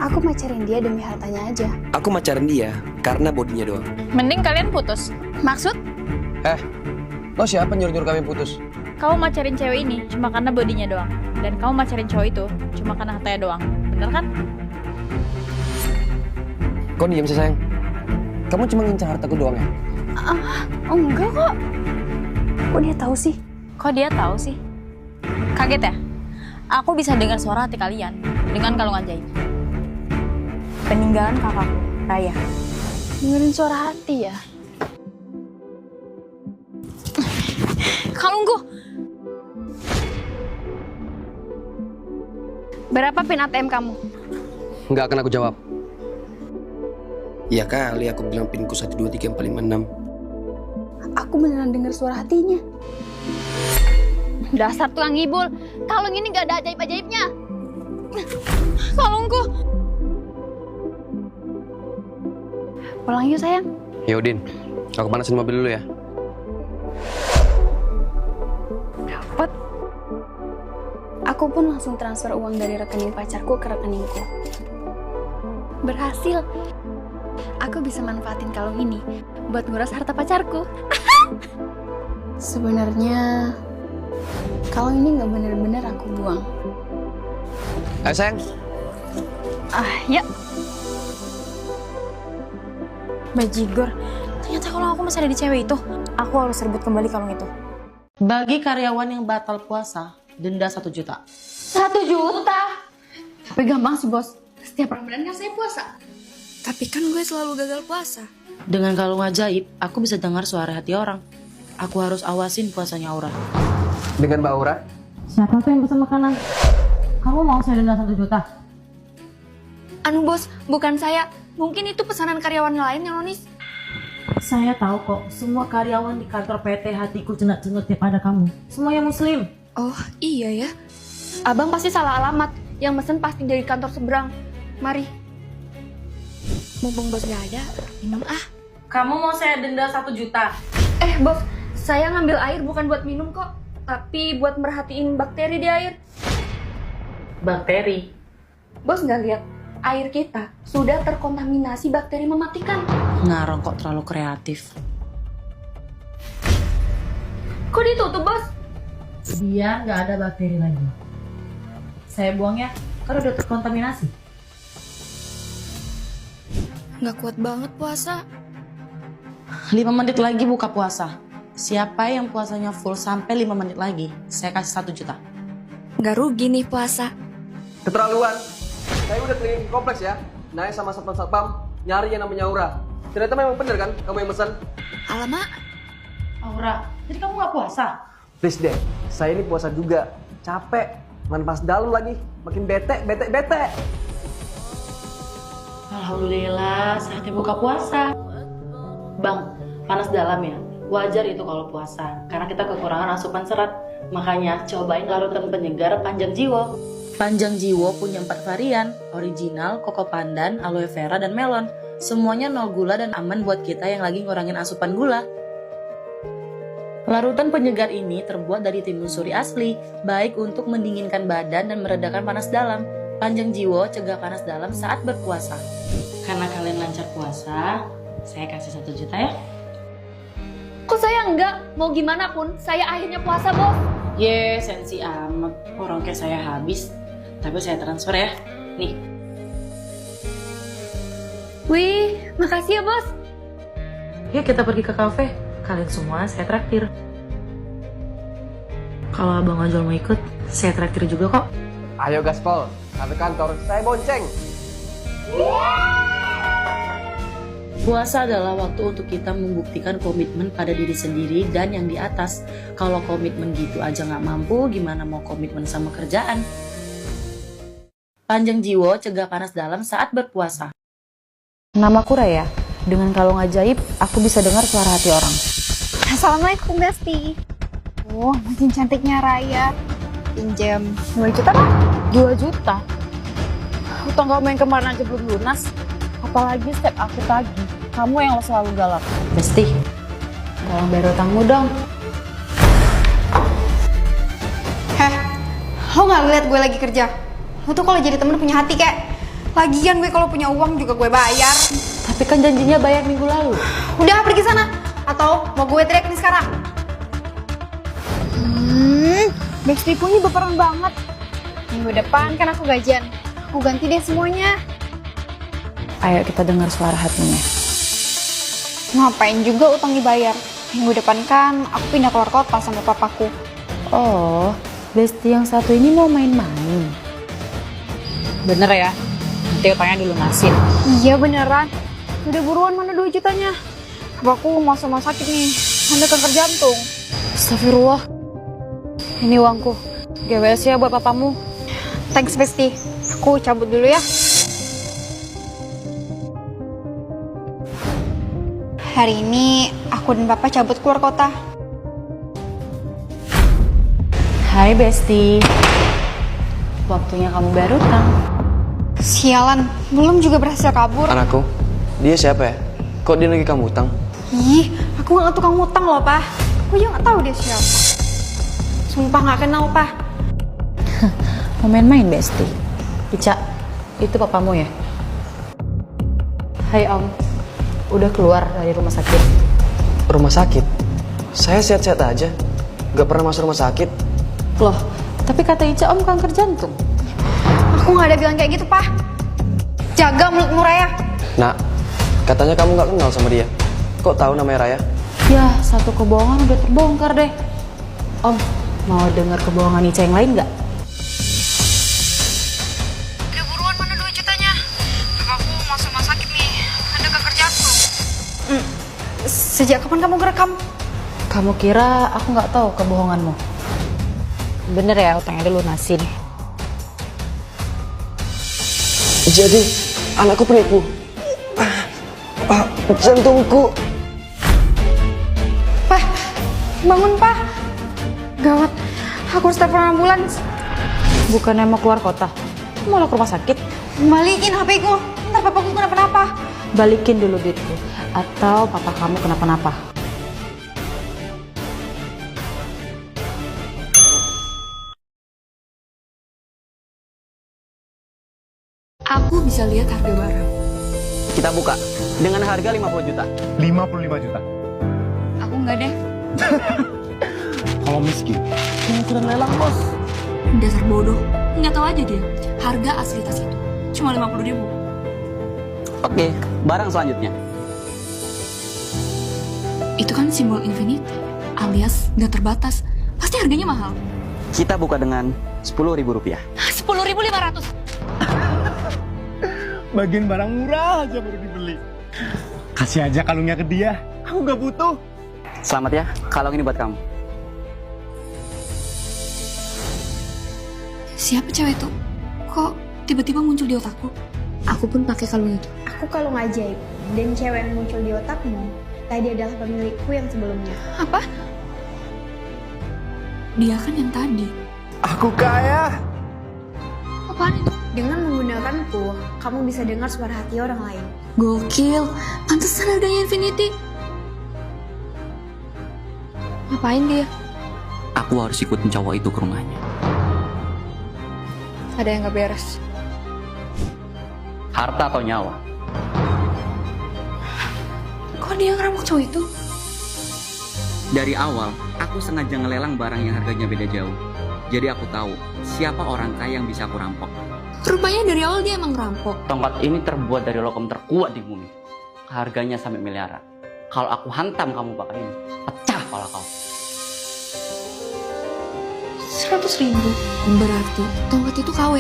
Aku macarin dia demi hartanya aja. Aku macarin dia karena bodinya doang. Mending kalian putus. Maksud? Lo siapa nyuruh-nyuruh kami putus? Kamu macarin cewek ini cuma karena bodinya doang. Dan kamu macarin cowok itu cuma karena hartanya doang. Bener kan? Kau diam sih sayang. Kamu cuma ngincar hartaku doang ya? Enggak kok. Kok dia tahu sih? Kok dia tahu sih? Kaget ya? Aku bisa dengar suara hati kalian dengan kalung ajaib. Peninggalan kakakku, Raya. Dengerin suara hati ya? Kalungku! Berapa pin ATM kamu? Nggak akan aku jawab. Ya kali aku bilang pinku 1, 2, 3, 4, 5, 6. Aku beneran denger suara hatinya. Dasar tukang ngibul. Kalung ini gak ada ajaib-ajaibnya. Kalungku! Pulang yuk sayang. Ya Udin, aku panasin mobil dulu ya. Dapet. Aku pun langsung transfer uang dari rekening pacarku ke rekeningku. Berhasil. Aku bisa manfaatin kalung ini buat nguras harta pacarku. Sebenarnya kalung ini nggak bener-bener aku buang. Ayo sayang. Ya. Bajigor, ternyata kalau aku masih ada di cewek itu, aku harus rebut kembali kalung itu. Bagi karyawan yang batal puasa, denda 1 juta. 1 juta? Tapi gampang sih bos. Setiap Ramadan kan saya puasa. Tapi kan gue selalu gagal puasa. Dengan kalung ajaib, aku bisa dengar suara hati orang. Aku harus awasin puasanya Aura. Dengan Mbak Aura? Siapa tuh yang pesan makanan? Kamu mau saya denda 1 juta? Anu bos, bukan saya. Mungkin itu pesanan karyawan lain yang nonis. Saya tahu kok, semua karyawan di kantor PT Hatiku cenut-cenut tiap ada kamu. Semuanya muslim. Oh iya ya. Abang pasti salah alamat. Yang mesen pasti dari kantor seberang. Mari. Mumpung bos gak ada, minum ah. Kamu mau saya denda 1 juta? Bos, saya ngambil air bukan buat minum kok. Tapi buat merhatiin bakteri di air. Bakteri. Bos nggak lihat? Air kita sudah terkontaminasi bakteri mematikan. Ngarang kok terlalu kreatif. Kok ditutup bos? Biar nggak ada bakteri lagi. Saya buang ya, karena udah terkontaminasi. Nggak kuat banget puasa. 5 menit lagi buka puasa. Siapa yang puasanya full sampai 5 menit lagi, saya kasih 1 juta. Nggak rugi nih puasa. Keterlaluan. Saya udah keliling kompleks ya. Naik sama satpam nyari yang namanya Aura. Ternyata memang bener kan kamu yang pesan? Alamak. Aura, jadi kamu nggak puasa? Please deh, saya ini puasa juga. Capek, main pas dalam lagi. Makin bete. Alhamdulillah, saatnya buka puasa. Bang, panas dalam ya? Wajar itu kalau puasa, karena kita kekurangan asupan serat. Makanya cobain larutan penyegar Panjang Jiwo. Panjang Jiwo punya 4 varian, original, koko pandan, aloe vera, dan melon. Semuanya 0 gula dan aman buat kita yang lagi ngurangin asupan gula. Larutan penyegar ini terbuat dari timun suri asli, baik untuk mendinginkan badan dan meredakan panas dalam. Panjang Jiwo cegah panas dalam saat berpuasa. Karena kalian lancar puasa, saya kasih 1 juta ya. Kok saya enggak? Mau gimana pun, saya akhirnya puasa bos. Ye, sensi amat. Orang kayak saya habis. Tapi saya transfer ya. Nih. Wih, makasih ya bos. Yuk kita pergi ke kafe. Kalian semua saya traktir. Kalau abang ojol mau ikut, saya traktir juga kok. Ayo gaspol, sampai kantor saya bonceng. Puasa adalah waktu untuk kita membuktikan komitmen pada diri sendiri dan yang di atas. Kalau komitmen gitu aja nggak mampu, gimana mau komitmen sama kerjaan? Panjang Jiwo cegah panas dalam saat berpuasa. Namaku Raya. Dengan kalung ajaib, aku bisa dengar suara hati orang. Assalamualaikum Besti. Oh, makin cantiknya Raya. Pinjam 2 juta Pak? 2 juta? Utang kamu yang kemarin aja belum lunas. Apalagi step aku tagih. Kamu yang selalu galak. Besti, tolong bayar utangmu dong. Lo gak ngeliat gue lagi kerja? Lo tuh kalau jadi temen punya hati kayak... Lagian gue kalau punya uang juga gue bayar. Tapi kan janjinya bayar minggu lalu. Udah pergi sana. Atau mau gue teriak nih sekarang? Besti punya berperan banget. Minggu depan kan aku gajian. Aku ganti deh semuanya. Ayo kita dengar suara hatinya. Ngapain juga utang dibayar? Minggu depan kan aku pindah keluar kota sama papaku. Oh, Besti yang satu ini mau main-main. Bener ya? Nanti utangnya dilunasin. Iya beneran. Udah buruan mana 2 jutanya? Papaku masuk rumah sakit nih. Ada kanker jantung. Astagfirullah. Ini uangku. GWS ya buat papamu. Thanks Besti. Aku cabut dulu ya. Hari ini aku dan papa cabut keluar kota. Hai Besti. Waktunya kamu bayar utang. Sialan, belum juga berhasil kabur. Anakku, dia siapa ya? Kok dia lagi kamu utang? Ih, aku gak tukang utang loh, Pak. Aku juga gak tahu dia siapa. Sumpah gak kenal, Pak. Mau main-main Besti. Ica, itu papamu ya? Hai Om, udah keluar dari rumah sakit. Rumah sakit? Saya sehat-sehat aja. Gak pernah masuk rumah sakit. Loh, tapi kata Ica Om kanker jantung. Aku gak ada bilang kayak gitu, Pak. Jaga mulutmu, Raya. Nak, katanya kamu gak kenal sama dia. Kok tahu namanya Raya? Ya, satu kebohongan udah terbongkar deh. Om, mau dengar kebohongan Ica yang lain nggak? Udah buruan mana 2 jutanya? Papaku masuk rumah sakit nih. Ada kanker jantung. Sejak kapan kamu ngerekam? Kamu kira aku nggak tahu kebohonganmu? Bener ya utangnya dilunasin. Jadi, anakku penipu. Jantungku. Pak, bangun, Pak. Gawat, aku harus telepon ambulans. Bukannya mau keluar kota, malah ke rumah sakit. Balikin HP-ku, ntar papaku kenapa-napa. Balikin dulu duitku, atau papa kamu kenapa-napa. Aku bisa lihat harga barang. Kita buka dengan harga 50 juta. 55 juta. Aku nggak deh. Kalau miskin, ukuran lelang bos. Dasar bodoh. Nggak tahu aja dia. Harga asli tas itu cuma 50.000. Oke, barang selanjutnya. Itu kan simbol infinity, alias nggak terbatas. Pasti harganya mahal. Kita buka dengan Rp10.000. 10.500. Bagian barang murah aja baru dibeli. Kasih aja kalungnya ke dia. Aku nggak butuh. Selamat ya, kalung ini buat kamu. Siapa cewek itu? Kok tiba-tiba muncul di otakku? Aku pun pakai kalung itu. Aku kalung ajaib, dan cewek yang muncul di otakmu tadi adalah pemilikku yang sebelumnya. Apa? Dia kan yang tadi. Aku kaya. Apaan itu? Dengan menggunakanku, kamu bisa dengar suara hati orang lain. Gokil. Pantesan harganya infinity. Ngapain dia? Aku harus ikutin cowok itu ke rumahnya. Ada yang gak beres. Harta atau nyawa? Kok dia ngerampok cowok itu? Dari awal, aku sengaja ngelelang barang yang harganya beda jauh. Jadi aku tahu siapa orang kaya yang bisa aku rampok. Rupanya dari awal dia emang ngerampok. Tongkat ini terbuat dari logam terkuat di bumi. Harganya sampai miliaran. Kalau aku hantam kamu pakai ini, pecah kepala kau. 100.000. Berarti tongkat itu KW.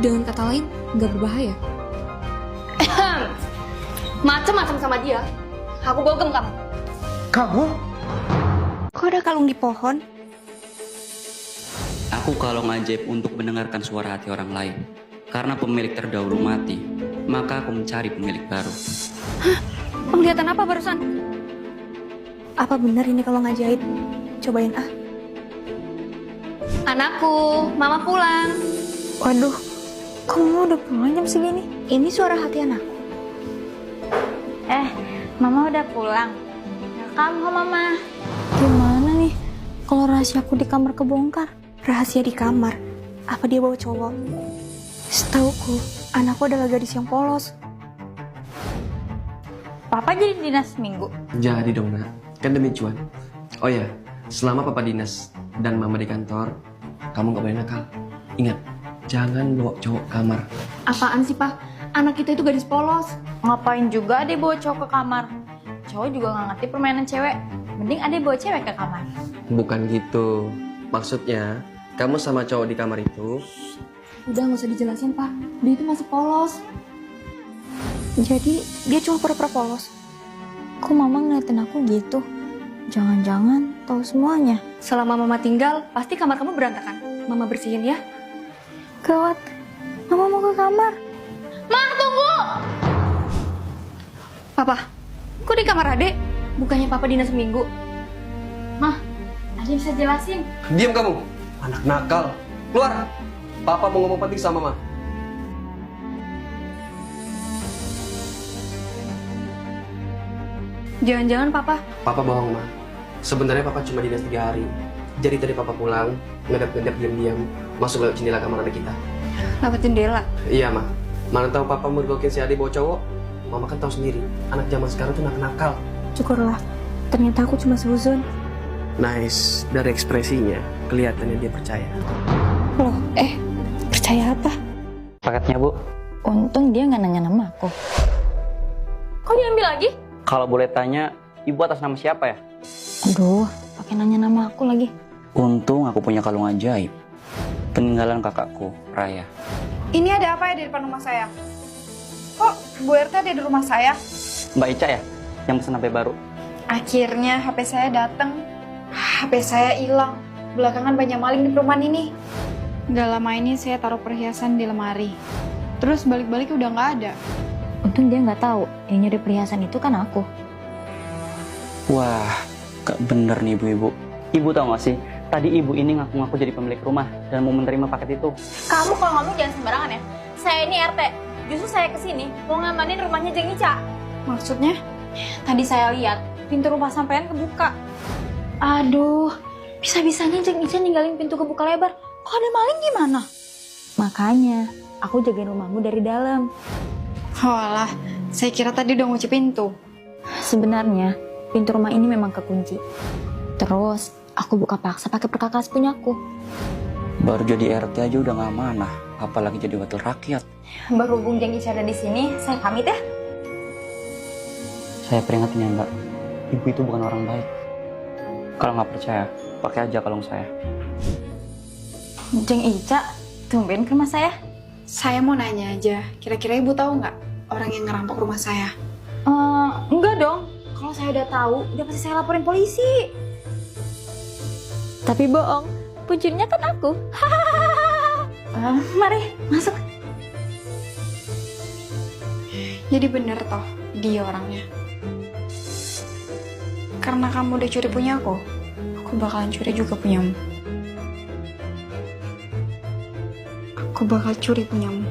Dengan kata lain, nggak berbahaya. Macem-macem sama dia. Aku bogem kamu. Kamu? Kok ada kalung di pohon? Aku kalung ajaib untuk mendengarkan suara hati orang lain. Karena pemilik terdahulu mati, maka aku mencari pemilik baru. Penglihatan apa barusan? Apa benar ini kalung ajaib? Cobain ah. Anakku, mama pulang. Waduh, kamu udah pulang jam segini? Ini suara hati anakku. Mama udah pulang. Welcome home, Mama. Gimana nih kalau rahasiaku di kamar kebongkar? Rahasia di kamar? Apa dia bawa cowok? Setauku, Anakku adalah gadis yang polos. Papa jadi dinas seminggu. Jadi dong nak, kan demi cuan. Oh ya, selama papa dinas dan mama di kantor, kamu gak boleh nakal. Ingat, jangan bawa cowok kamar. Apaan sih, Pak? Anak kita itu gadis polos. Ngapain juga Ade bawa cowok ke kamar? Cowok juga nggak ngerti permainan cewek. Mending Ade bawa cewek ke kamar. Bukan gitu. Maksudnya, kamu sama cowok di kamar itu. Udah nggak usah dijelasin, Pak. Dia itu masih polos. Jadi dia cuma pura-pura polos. Kok mama ngeliatin aku gitu? Jangan-jangan tahu semuanya. Selama mama tinggal, pasti kamar kamu berantakan. Mama bersihin ya. Gawat, mama mau ke kamar. Papa, kok di kamar Ade? Bukannya Papa dinas seminggu? Mah, Ade bisa jelasin. Diam kamu, anak nakal. Keluar. Papa mau ngomong penting sama mama. Jangan-jangan Papa. Papa bohong, Ma. Sebenarnya Papa cuma dinas 3 hari. Jadi tadi Papa pulang, ngedap-ngedap diam-diam, masuk lewat jendela kamar adik kita. Lewat jendela. Iya, Ma. Mana tahu Papa mergokin si Ade bawa cowok. Mama kan tahu sendiri, anak zaman sekarang tuh nakal. Syukurlah, ternyata aku cuma suzon. Nice, dari ekspresinya kelihatannya dia percaya. Loh, percaya apa? Paketnya, Bu. Untung dia nggak nanya nama aku. Kok diambil lagi? Kalau boleh tanya, Ibu atas nama siapa ya? Aduh, pakai nanya nama aku lagi. Untung aku punya kalung ajaib. Peninggalan kakakku, Raya. Ini ada apa ya di depan rumah saya? Kok Bu RT ada di rumah saya? Mbak Ica ya? Yang pesen HP baru? Akhirnya HP saya datang. HP saya hilang. Belakangan banyak maling di perumahan ini. Gak lama ini saya taruh perhiasan di lemari. Terus balik-balik udah nggak ada. Untung dia nggak tahu yang nyuri perhiasan itu kan aku. Wah, gak bener nih ibu-ibu. Ibu tahu gak sih? Tadi ibu ini ngaku-ngaku jadi pemilik rumah dan mau menerima paket itu. Kamu kalau ngomong jangan sembarangan ya. Saya ini RT. Justru saya kesini mau ngamanin rumahnya Jeng Ica. Maksudnya? Tadi saya lihat pintu rumah sampean kebuka. Aduh, bisa-bisanya Jeng Ica ninggalin pintu kebuka lebar. Kok ada maling gimana? Makanya, aku jagain rumahmu dari dalam. Walah, saya kira tadi udah ngunci pintu. Sebenarnya, pintu rumah ini memang kekunci. Terus, aku buka paksa pakai perkakas punyaku. Baru jadi RT aja udah gak amanah, apalagi jadi wakil rakyat. Berhubung Jeng Ica ada di sini, saya pamit ya. Saya peringatin ya Mbak, ibu itu bukan orang baik. Kalau nggak percaya, pakai aja kalung saya. Jeng Ica, tumben ke rumah saya. Saya mau nanya aja, kira-kira Ibu tahu nggak orang yang ngerampok rumah saya? Enggak dong. Kalau saya udah tahu, udah pasti saya laporin polisi. Tapi bohong, pencurinya kan aku. Mari, masuk. Jadi bener toh, dia orangnya. Karena kamu udah curi punya aku bakalan curi juga punyamu. Aku bakal curi punyamu.